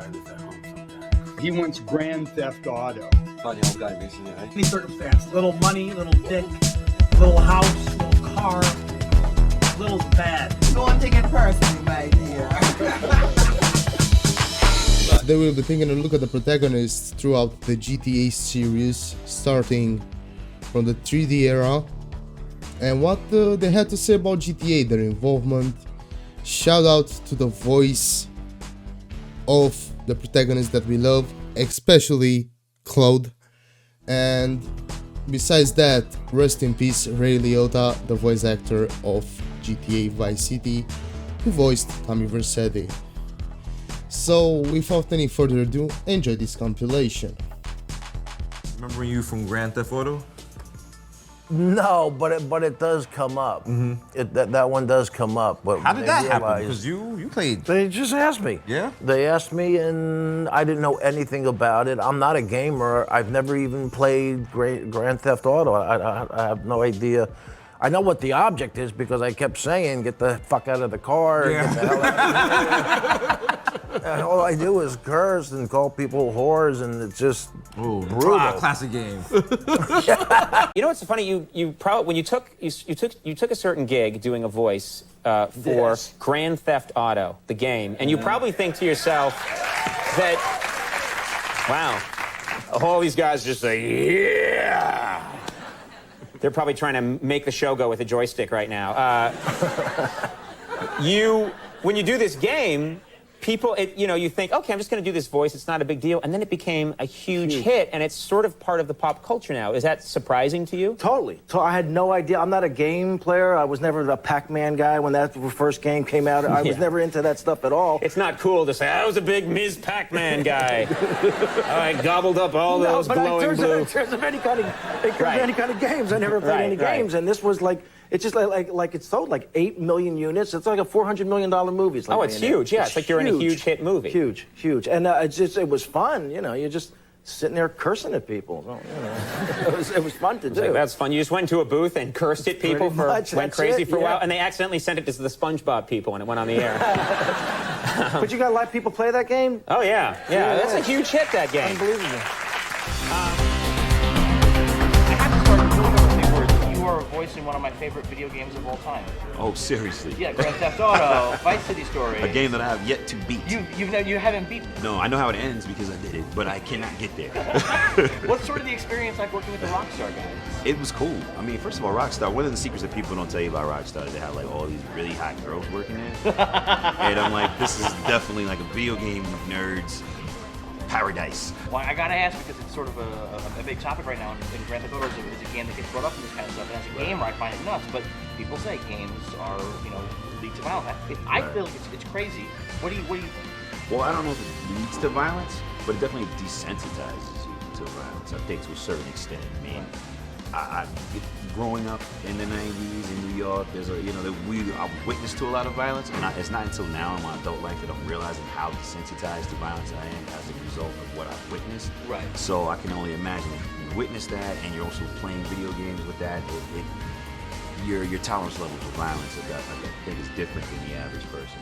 try this at home sometime. He wants Grand Theft Auto. Funny old guy, basically, right? Any circumstance, little money, little dick, little house, little car, little's bad. Don't take it personally, my dear. They will be taking a look at the protagonists throughout the GTA series, starting from the 3D era, and what they had to say about GTA, their involvement. Shout out to the voice of the protagonist that we love, especially Claude. And besides that, rest in peace Ray Liotta, the voice actor of GTA Vice City, who voiced Tommy Vercetti. So without any further ado, enjoy this compilation. Remember you from Grand Theft Auto? No, but it does come up. That one does come up. But How did that happen? realized- Because you played. They just asked me. Yeah? They asked me, and I didn't know anything about it. I'm not a gamer. I've never even played Grand Theft Auto. I have no idea. I know what the object is because I kept saying, "Get the fuck out of the car!" Yeah. Get the hell out. And all I do is curse and call people whores, and it's just brutal. Classic game. You know what's funny? You probably when you took a certain gig doing a voice for Yes. Grand Theft Auto, the game, and you probably think to yourself that, wow, all these guys just say, yeah. They're probably trying to make the show go with a joystick right now. When you do this game, people, you think, okay, I'm just going to do this voice. It's not a big deal. And then it became a huge hit, and it's sort of part of the pop culture now. Is that surprising to you? Totally. I had no idea. I'm not a game player. I was never a Pac-Man guy when that first game came out. I was never into that stuff at all. It's not cool to say, I was a big Ms. Pac-Man guy. I gobbled up all those glowing blue. In terms of any kind of games, I never played any games. And this was like, it's just like it sold like 8 million units. It's like a $400 million movie. Oh, it's huge. Yeah, it's like you're in a huge hit movie. Huge. And it was fun. You're just sitting there cursing at people. Well, it was fun to do. Like, that's fun. You just went into a booth and cursed at people went crazy for a while, and they accidentally sent it to the SpongeBob people when it went on the air. But you got a lot of people play that game? Oh, yeah. That's a huge hit, that game. Unbelievable. You are voicing one of my favorite video games of all time. Oh, seriously? Yeah, Grand Theft Auto, Vice City Story. A game that I have yet to beat. You haven't beaten. No, I know how it ends because I did it, but I cannot get there. What's sort of the experience like working with the Rockstar guys? It was cool. I mean, first of all, Rockstar, one of the secrets that people don't tell you about Rockstar is they have like all these really hot girls working there. And I'm like, this is definitely like a video game nerds paradise. Well, I gotta ask because it's sort of a big topic right now, and Grand Theft Auto is a game that gets brought up in this kind of stuff. And as a gamer, I find it nuts. But people say games are, lead to violence. I feel like it's crazy. What do you think? Well, I don't know if it leads to violence, but it definitely desensitizes you to violence. I think to a certain extent. I mean, growing up in the 90s in New York, I've witnessed to a lot of violence, and it's not until now in my adult life that I'm realizing how desensitized to violence I am as a result of what I've witnessed. Right. So I can only imagine if you witness that and you're also playing video games with that, your tolerance level for violence, I think, is different than the average person.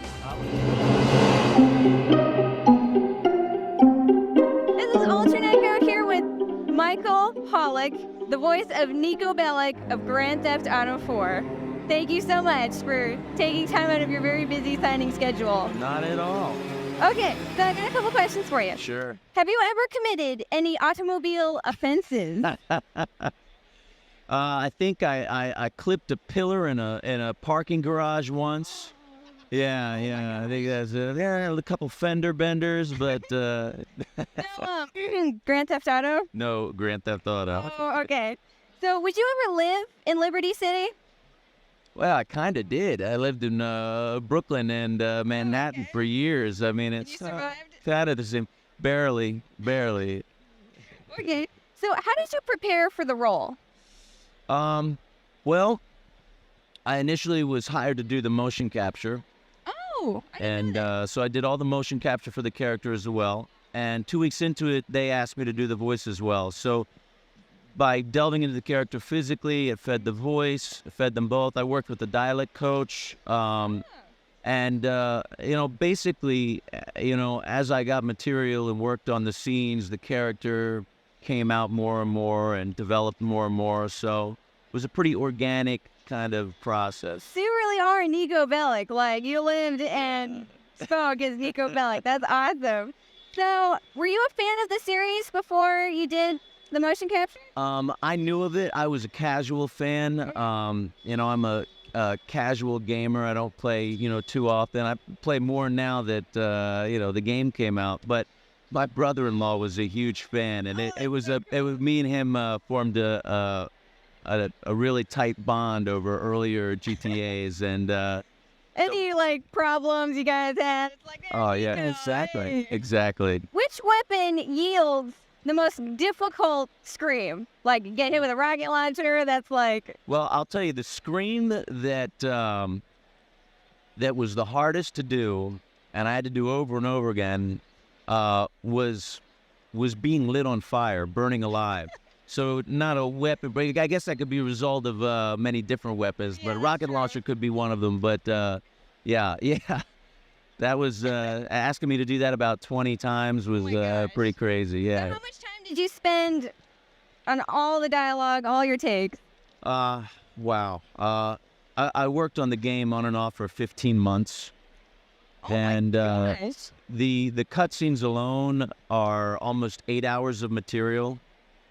This is Alternate Echo here with Michael Pollock, the voice of Nico Bellic of Grand Theft Auto 4. Thank you so much for taking time out of your very busy signing schedule. Not at all. Okay, so I got a couple questions for you. Sure. Have you ever committed any automobile offenses? I think I clipped a pillar in a parking garage once. Yeah. I think that's a couple fender benders, but Grand Theft Auto? no Grand Theft Auto. Oh, okay. So would you ever live in Liberty City? Well, I kind of did. I lived in Brooklyn and Manhattan for years. I mean, it's You survived? kind of the same. Barely. Okay. So how did you prepare for the role? Well, I initially was hired to do the motion capture. Oh, I didn't know that. And so I did all the motion capture for the character as well. And 2 weeks into it, they asked me to do the voice as well. So by delving into the character physically, it fed the voice, it fed them both. I worked with a dialect coach. And And, basically, as I got material and worked on the scenes, the character came out more and more and developed more and more. So it was a pretty organic kind of process. So you really are Nico Bellic. Like, you lived and spoke as Nico Bellic. That's awesome. So, were you a fan of the series before you did the motion capture? I knew of it. I was a casual fan. I'm a casual gamer. I don't play, too often. I play more now that, the game came out. But my brother-in-law was a huge fan, and it was me and him formed a really tight bond over earlier GTAs, and Any problems you guys had? It's like, oh yeah, hey. exactly. Which weapon yields the most difficult scream? Like, get hit with a rocket launcher? That's like... Well, I'll tell you, the scream that was the hardest to do, and I had to do over and over again, was being lit on fire, burning alive. So not a weapon, but I guess that could be a result of many different weapons. But a rocket launcher could be one of them. But yeah, that was asking me to do that about 20 times was pretty crazy. Yeah. So how much time did you spend on all the dialogue, all your takes? Wow. I worked on the game on and off for 15 months. And the cutscenes alone are almost 8 hours of material.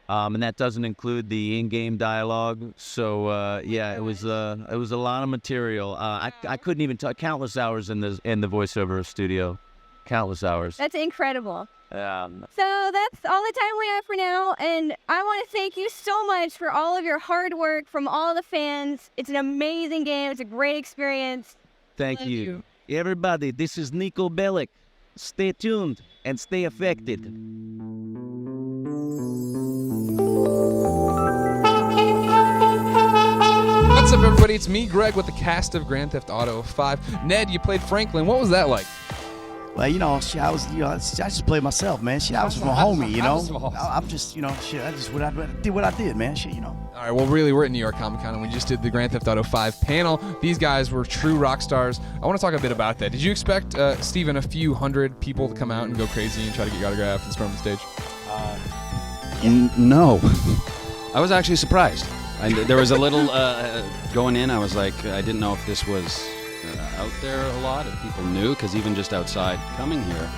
And that doesn't include the in-game dialogue. So it was a lot of material. I couldn't even talk countless hours in the voiceover studio, countless hours. That's incredible. So that's all the time we have for now, and I want to thank you so much for all of your hard work from all the fans. It's an amazing game. It's a great experience. Thank you. Everybody, this is Nico Bellic. Stay tuned and stay affected. What's up, everybody? It's me, Greg, with the cast of Grand Theft Auto 5. Ned, you played Franklin. What was that like? Well, I just played myself, man. I was from a homie, I'm just, I did what I did, man. All right, well, really, we're at New York Comic Con, and we just did the Grand Theft Auto 5 panel. These guys were true rock stars. I want to talk a bit about that. Did you expect, Steven, a few hundred people to come out and go crazy and try to get your autograph and storm the stage? No. I was actually surprised. There was a little going in. I was like, I didn't know if this was out there a lot, if people knew, because even just outside coming here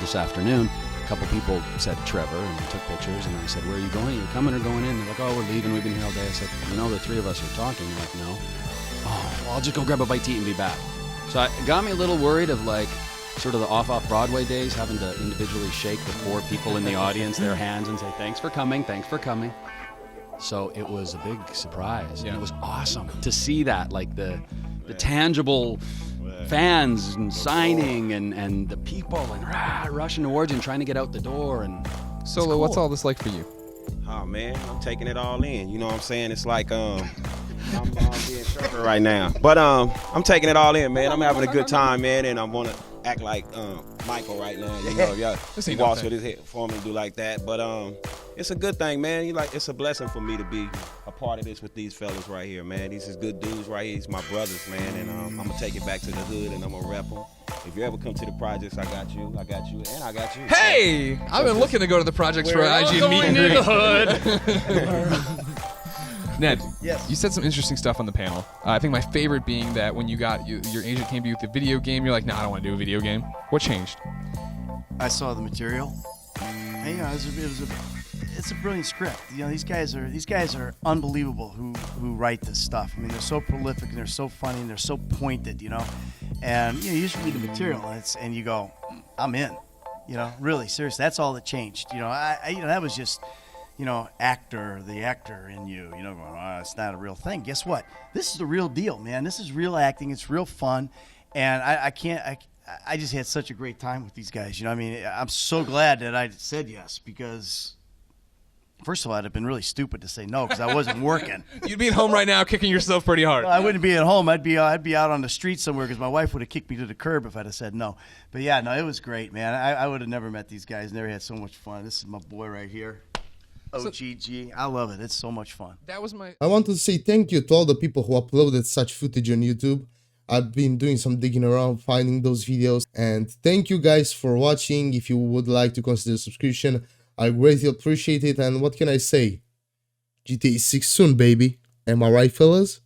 this afternoon, a couple people said Trevor and took pictures, and I said, where are you going? Are you coming or going in? They're like, oh, we're leaving. We've been here all day. I said, the three of us are talking. They're like, no. Oh, well, I'll just go grab a bite to eat and be back. So it got me a little worried of sort of the off Broadway days, having to individually shake the 4 people in the audience, their hands, and say, thanks for coming. So it was a big surprise, and it was awesome to see that, the tangible fans and signing and the people and rushing towards you and trying to get out the door. And Solo, cool. What's all this like for you? Oh man, I'm taking it all in. You know what I'm saying? It's like I'm being Trevor right now, but I'm taking it all in, man. I'm having a good time, man, and I want to act like Michael right now. He walks with his head for me and do like that, but it's a good thing, man. It's a blessing for me to be a part of this with these fellas right here, man. These is good dudes right here. These my brothers, man, and I'm gonna take it back to the hood and I'm gonna rep them. If you ever come to the projects, I got you, and I got you. Hey, I've been looking to go to the projects for IG meet and greet. hood. Ned, yes. You said some interesting stuff on the panel. I think my favorite being that when your agent came to you with a video game, you're like, nah, I don't want to do a video game. What changed? I saw the material. And, it's a brilliant script. These guys are unbelievable who write this stuff. I mean, they're so prolific and they're so funny and they're so pointed, And you just read the material and you go, I'm in. Really, seriously, that's all that changed. That was just, the actor in you, going, oh, it's not a real thing. Guess what? This is the real deal, man. This is real acting. It's real fun. And I just had such a great time with these guys. I'm so glad that I said yes, because first of all, I'd have been really stupid to say no because I wasn't working. You'd be at home right now kicking yourself pretty hard. Well, I wouldn't be at home. I'd be out on the street somewhere because my wife would have kicked me to the curb if I'd have said no. But yeah, no, it was great, man. I would have never met these guys. Never had so much fun. This is my boy right here. OGG. I love it. It's so much fun. That was I want to say thank you to all the people who uploaded such footage on YouTube. I've been doing some digging around, finding those videos. And thank you guys for watching. If you would like to consider subscription, I greatly appreciate it. And what can I say? GTA 6 soon, baby. Am I right, fellas?